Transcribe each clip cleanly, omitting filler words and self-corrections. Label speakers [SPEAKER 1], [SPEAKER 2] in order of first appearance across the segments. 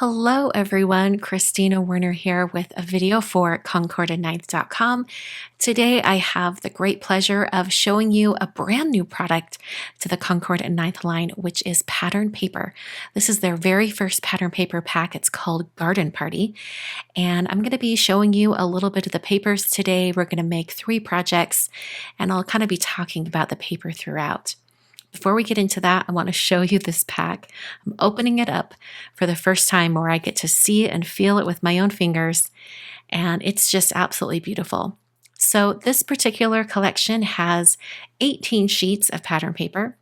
[SPEAKER 1] Hello everyone, Kristina Werner here with a video for concordandninth.com. Today I have the great pleasure of showing you a brand new product to the Concord and Ninth line, which is pattern paper. This is their very first pattern paper pack. It's called Garden Party. And I'm going to be showing you a little bit of the papers today. We're going to make 3 projects and I'll kind of be talking about the paper throughout. Before we get into that, I want to show you this pack. I'm opening it up for the first time where I get to see it and feel it with my own fingers, and it's just absolutely beautiful. So this particular collection has 18 sheets of pattern paper.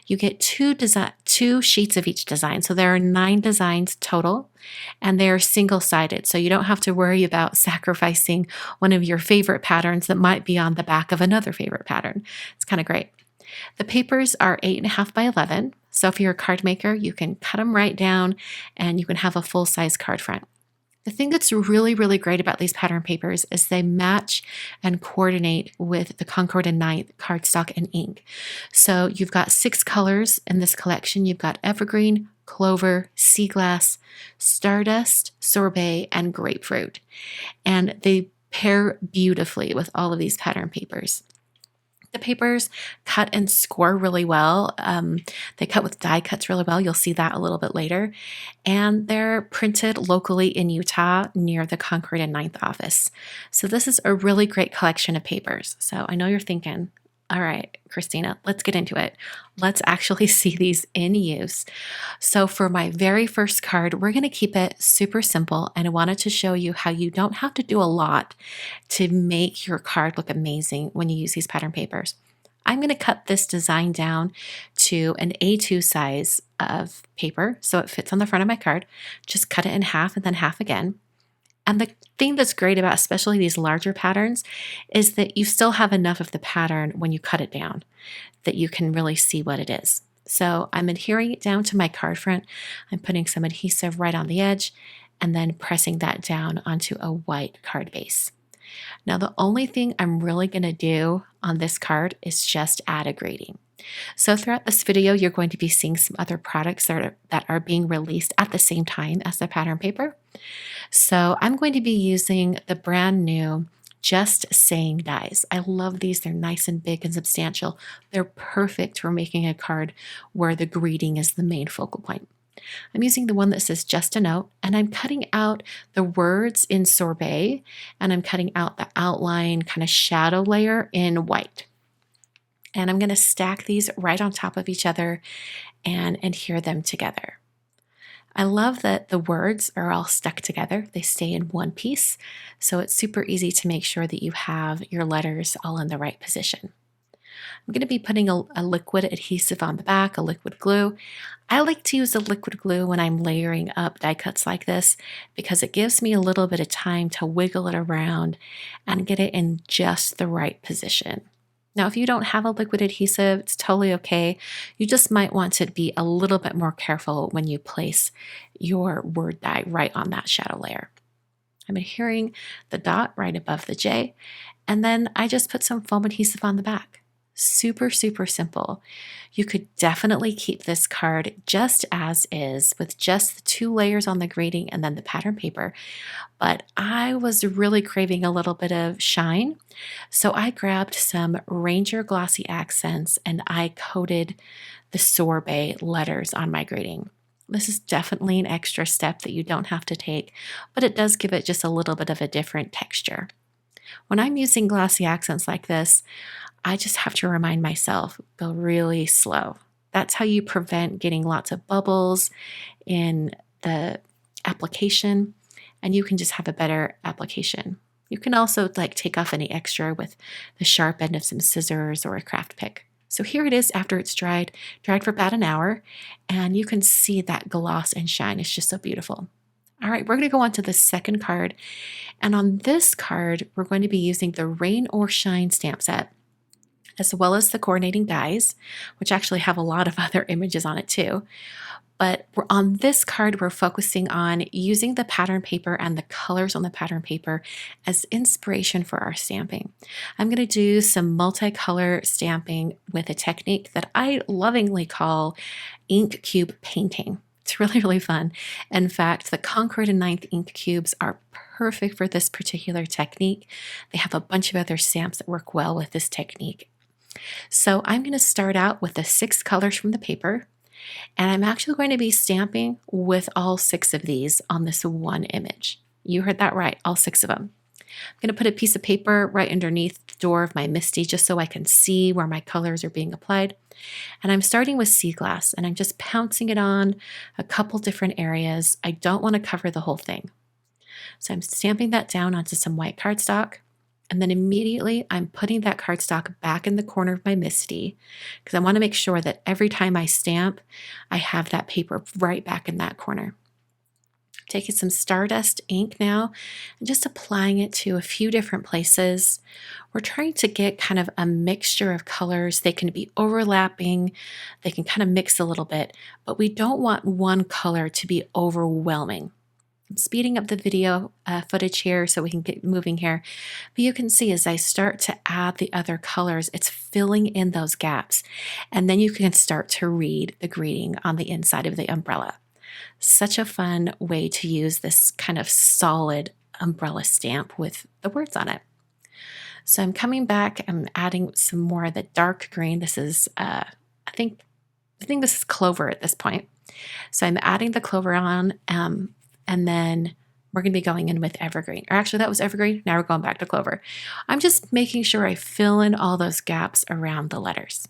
[SPEAKER 1] You get two sheets of each design, so there are 9 designs total, and they're single-sided, so you don't have to worry about sacrificing one of your favorite patterns that might be on the back of another favorite pattern. It's kind of great. The papers are 8.5 by 11, so if you're a card maker, you can cut them right down and you can have a full-size card front. The thing that's really great about these pattern papers is they match and coordinate with the Concord and Ninth cardstock and ink. So you've got 6 colors in this collection. You've got Evergreen, Clover, Sea Glass, Stardust, Sorbet, and Grapefruit. And they pair beautifully with all of these pattern papers. The papers cut and score really well. They cut with die cuts really well. You'll see that a little bit later. And they're printed locally in Utah near the Concord and Ninth office. So this is a really great collection of papers. So I know you're thinking, all right, Kristina, let's get into it. Let's actually see these in use. So for my very first card, we're going to keep it super simple, and I wanted to show you how you don't have to do a lot to make your card look amazing when you use these pattern papers. I'm going to cut this design down to an A2 size of paper so it fits on the front of my card. Just cut it in half and then half again. And the thing that's great about especially these larger patterns is that you still have enough of the pattern when you cut it down that you can really see what it is. So I'm adhering it down to my card front. I'm putting some adhesive right on the edge and then pressing that down onto a white card base. Now the only thing I'm really going to do on this card is just add a grading. So throughout this video, you're going to be seeing some other products that are being released at the same time as the pattern paper. So I'm going to be using the brand new Just Saying dies. I love these. They're nice and big and substantial. They're perfect for making a card where the greeting is the main focal point. I'm using the one that says Just a Note, and I'm cutting out the words in Sorbet, and I'm cutting out the outline kind of shadow layer in white. And I'm going to stack these right on top of each other and adhere them together. I love that the words are all stuck together. They stay in one piece, so it's super easy to make sure that you have your letters all in the right position. I'm going to be putting a liquid adhesive on the back, a liquid glue. I like to use a liquid glue when I'm layering up die cuts like this because it gives me a little bit of time to wiggle it around and get it in just the right position. Now, if you don't have a liquid adhesive, it's totally okay. You just might want to be a little bit more careful when you place your word die right on that shadow layer. I'm adhering the dot right above the J, and then I just put some foam adhesive on the back. Super simple. You could definitely keep this card just as is with just the 2 layers on the grading and then the pattern paper, but I was really craving a little bit of shine, so I grabbed some Ranger glossy accents and I coated the Sorbet letters on my grading. This is definitely an extra step that you don't have to take, but it does give it just a little bit of a different texture. When I'm using glossy accents like this, I just have to remind myself, go really slow. That's how you prevent getting lots of bubbles in the application, and you can just have a better application. You can also take off any extra with the sharp end of some scissors or a craft pick. So here it is after it's dried for about an hour, and you can see that gloss and shine. It's just so beautiful. All right, we're going to go on to the second card, and on this card, we're going to be using the Rain or Shine stamp set, as well as the coordinating dies, which actually have a lot of other images on it too. But on this card, we're focusing on using the pattern paper and the colors on the pattern paper as inspiration for our stamping. I'm going to do some multicolor stamping with a technique that I lovingly call ink cube painting. It's really, really fun. In fact, the Concord and Ninth ink cubes are perfect for this particular technique. They have a bunch of other stamps that work well with this technique. So I'm going to start out with the 6 colors from the paper, and I'm actually going to be stamping with all 6 of these on this one image. You heard that right, all 6 of them. I'm going to put a piece of paper right underneath the door of my MISTI just so I can see where my colors are being applied. And I'm starting with sea glass, and I'm just pouncing it on a couple different areas. I don't want to cover the whole thing. So I'm stamping that down onto some white cardstock, and then immediately I'm putting that cardstock back in the corner of my MISTI because I want to make sure that every time I stamp, I have that paper right back in that corner. Taking some Stardust ink now and just applying it to a few different places. We're trying to get kind of a mixture of colors. They can be overlapping, they can kind of mix a little bit, but we don't want one color to be overwhelming. I'm speeding up the video footage here so we can get moving here. But you can see as I start to add the other colors, it's filling in those gaps. And then you can start to read the greeting on the inside of the umbrella. Such a fun way to use this kind of solid umbrella stamp with the words on it. So I'm coming back, I'm adding some more of the dark green. This is, I think this is Clover at this point. So I'm adding the Clover on, and then we're going to be going in with Evergreen. Or actually, that was Evergreen. Now we're going back to Clover. I'm just making sure I fill in all those gaps around the letters.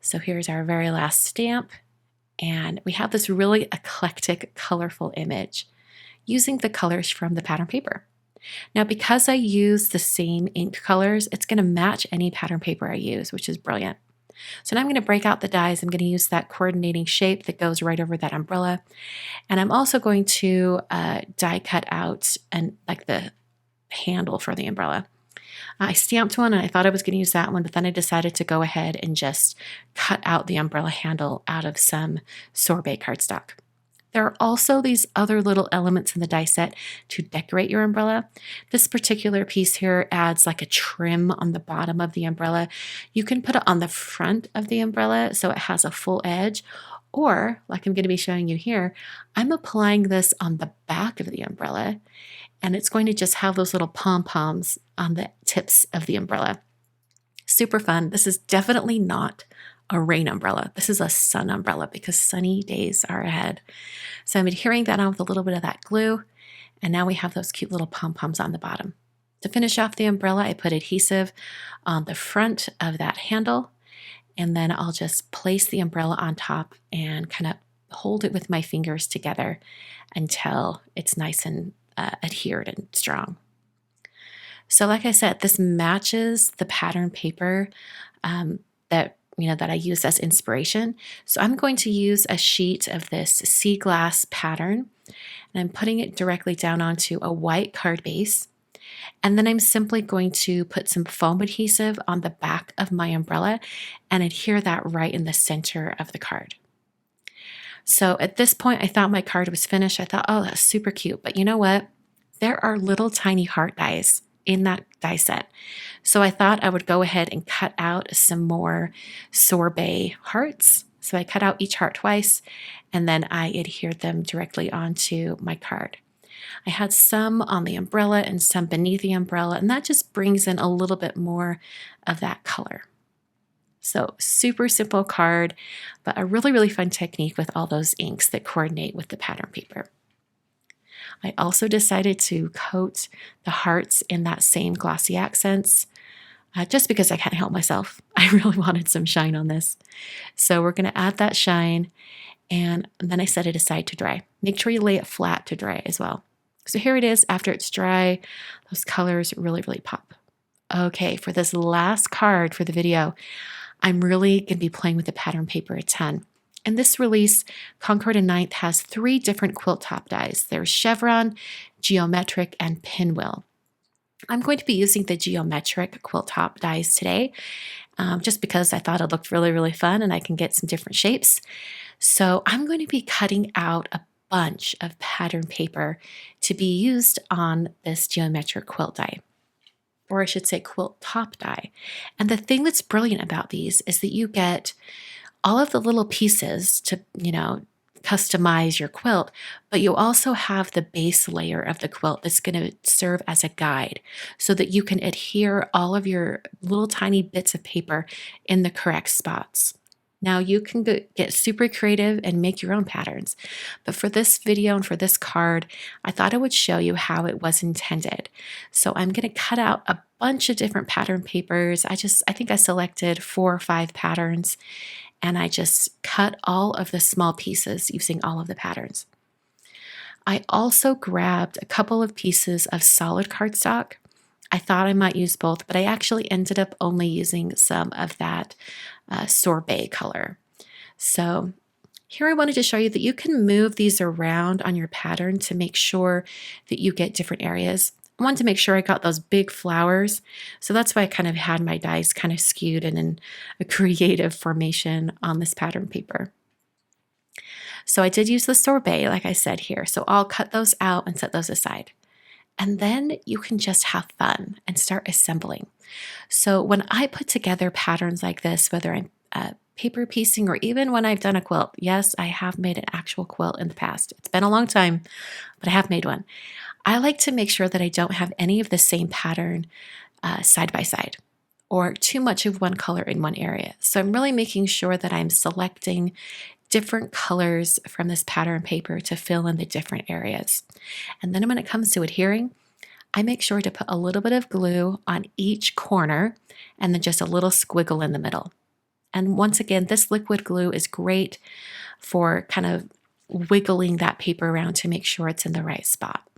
[SPEAKER 1] So here's our very last stamp. And we have this really eclectic, colorful image using the colors from the pattern paper. Now, because I use the same ink colors, it's going to match any pattern paper I use, which is brilliant. So now I'm going to break out the dies. I'm going to use that coordinating shape that goes right over that umbrella. And I'm also going to die cut out and like the handle for the umbrella. I stamped one and I thought I was going to use that one, but then I decided to go ahead and just cut out the umbrella handle out of some Sorbet cardstock. There are also these other little elements in the die set to decorate your umbrella. This particular piece here adds like a trim on the bottom of the umbrella. You can put it on the front of the umbrella so it has a full edge, or like I'm going to be showing you here, I'm applying this on the back of the umbrella, and it's going to just have those little pom-poms on the tips of the umbrella. Super fun. This is definitely not a rain umbrella. This is a sun umbrella because sunny days are ahead. So I'm adhering that on with a little bit of that glue, and now we have those cute little pom-poms on the bottom. To finish off the umbrella, I put adhesive on the front of that handle, and then I'll just place the umbrella on top and kind of hold it with my fingers together until it's nice and adhered and strong. So like I said, this matches the pattern paper that I use as inspiration. So I'm going to use a sheet of this sea glass pattern, and I'm putting it directly down onto a white card base. And then I'm simply going to put some foam adhesive on the back of my umbrella and adhere that right in the center of the card. So at this point, I thought my card was finished. I thought, oh, that's super cute. But you know what? There are little tiny heart dies in that die set. So I thought I would go ahead and cut out some more Sorbet hearts. So I cut out each heart twice, and then I adhered them directly onto my card. I had some on the umbrella and some beneath the umbrella, and that just brings in a little bit more of that color. So super simple card, but a really, really fun technique with all those inks that coordinate with the pattern paper. I also decided to coat the hearts in that same glossy accents, just because I can't help myself. I really wanted some shine on this. So we're going to add that shine, and then I set it aside to dry. Make sure you lay it flat to dry as well. So here it is after it's dry. Those colors really, really pop. Okay, for this last card for the video, I'm really going to be playing with the pattern paper a ton. In this release, Concord and Ninth has 3 different quilt top dies. There's Chevron, Geometric, and Pinwheel. I'm going to be using the Geometric quilt top dies today, just because I thought it looked really, really fun and I can get some different shapes. So I'm going to be cutting out a bunch of pattern paper to be used on this Geometric quilt die, or I should say quilt top die. And the thing that's brilliant about these is that you get all of the little pieces to, customize your quilt, but you also have the base layer of the quilt that's going to serve as a guide so that you can adhere all of your little tiny bits of paper in the correct spots. Now you can get super creative and make your own patterns, but for this video and for this card, I thought I would show you how it was intended. So I'm going to cut out a bunch of different pattern papers. I think I selected 4 or 5 patterns, and I just cut all of the small pieces using all of the patterns. I also grabbed a couple of pieces of solid cardstock. I thought I might use both, but I actually ended up only using some of that sorbet color. So here I wanted to show you that you can move these around on your pattern to make sure that you get different areas. I wanted to make sure I got those big flowers, so that's why I kind of had my dies kind of skewed and in a creative formation on this pattern paper. So I did use the sorbet, like I said here, so I'll cut those out and set those aside. And then you can just have fun and start assembling. So when I put together patterns like this, whether I'm paper piecing or even when I've done a quilt, yes, I have made an actual quilt in the past. It's been a long time, but I have made one. I like to make sure that I don't have any of the same pattern side by side or too much of one color in one area. So I'm really making sure that I'm selecting different colors from this pattern paper to fill in the different areas. And then when it comes to adhering, I make sure to put a little bit of glue on each corner and then just a little squiggle in the middle. And once again, this liquid glue is great for kind of wiggling that paper around to make sure it's in the right spot.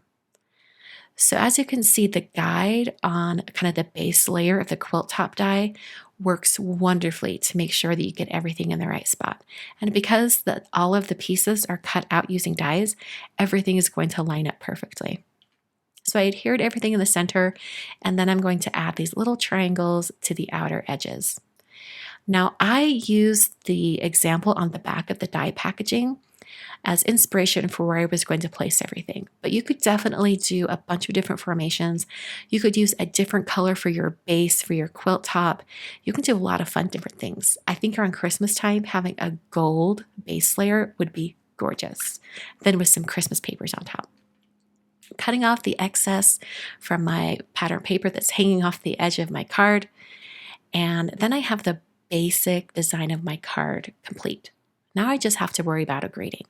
[SPEAKER 1] So as you can see, the guide on kind of the base layer of the quilt top die works wonderfully to make sure that you get everything in the right spot. And because all of the pieces are cut out using dies, everything is going to line up perfectly. So I adhered everything in the center, and then I'm going to add these little triangles to the outer edges. Now I used the example on the back of the die packaging as inspiration for where I was going to place everything. But you could definitely do a bunch of different formations. You could use a different color for your base, for your quilt top. You can do a lot of fun different things. I think around Christmas time, having a gold base layer would be gorgeous. Then with some Christmas papers on top. Cutting off the excess from my pattern paper that's hanging off the edge of my card. And then I have the basic design of my card complete. Now I just have to worry about a grading.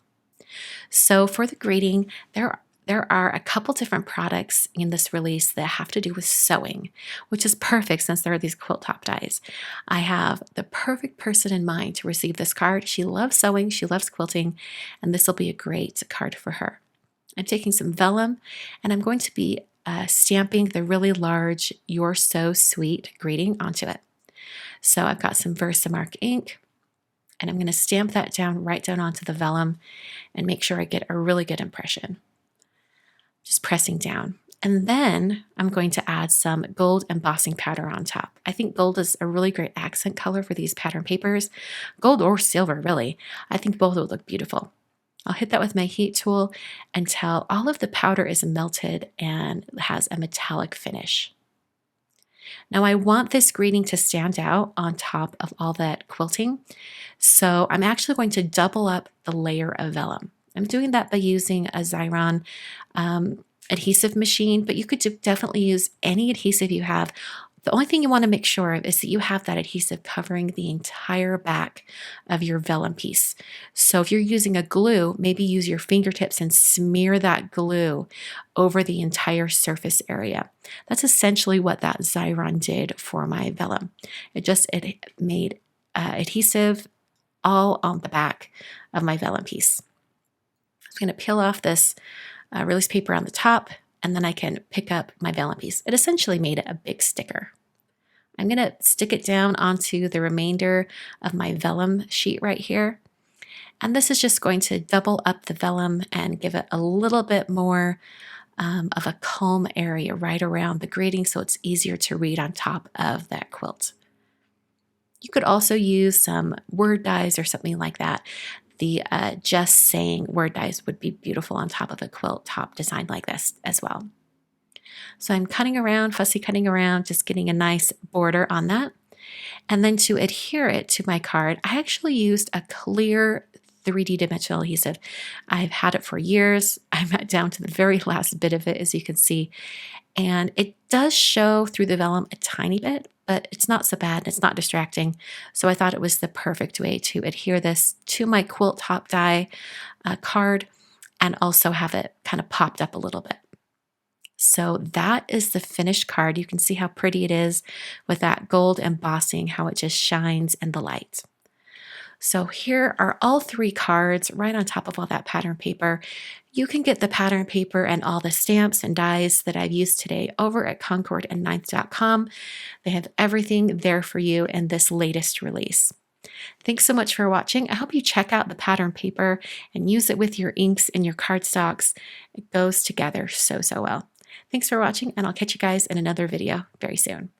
[SPEAKER 1] So for the grading, there are a couple different products in this release that have to do with sewing, which is perfect since there are these quilt top dies. I have the perfect person in mind to receive this card. She loves sewing, she loves quilting, and this will be a great card for her. I'm taking some vellum, and I'm going to be stamping the really large "You're So Sweet" greeting onto it. So I've got some Versamark ink, and I'm going to stamp that down right down onto the vellum and make sure I get a really good impression. Just pressing down. And then I'm going to add some gold embossing powder on top. I think gold is a really great accent color for these pattern papers. Gold or silver, really. I think both will look beautiful. I'll hit that with my heat tool until all of the powder is melted and has a metallic finish. Now I want this greeting to stand out on top of all that quilting, so I'm actually going to double up the layer of vellum. I'm doing that by using a Xyron adhesive machine, but you could definitely use any adhesive you have. The only thing you want to make sure of is that you have that adhesive covering the entire back of your vellum piece. So if you're using a glue, maybe use your fingertips and smear that glue over the entire surface area. That's essentially what that Xyron did for my vellum. It made adhesive all on the back of my vellum piece. I'm going to peel off this release paper on the top, and then I can pick up my vellum piece. It essentially made it a big sticker. I'm going to stick it down onto the remainder of my vellum sheet right here. And this is just going to double up the vellum and give it a little bit more of a comb area right around the greeting so it's easier to read on top of that quilt. You could also use some word dies or something like that. The just saying word dies would be beautiful on top of a quilt top design like this as well. So I'm cutting around, fussy cutting around, just getting a nice border on that. And then to adhere it to my card, I actually used a clear, 3D dimensional adhesive. I've had it for years. I'm down to the very last bit of it, as you can see. And it does show through the vellum a tiny bit, but it's not so bad and it's not distracting. So I thought it was the perfect way to adhere this to my quilt top die card and also have it kind of popped up a little bit. So that is the finished card. You can see how pretty it is with that gold embossing, how it just shines in the light. So here are all 3 cards right on top of all that pattern paper. You can get the pattern paper and all the stamps and dies that I've used today over at concordandninth.com. They have everything there for you in this latest release. Thanks so much for watching. I hope you check out the pattern paper and use it with your inks and your cardstocks. It goes together so well. Thanks for watching, and I'll catch you guys in another video very soon.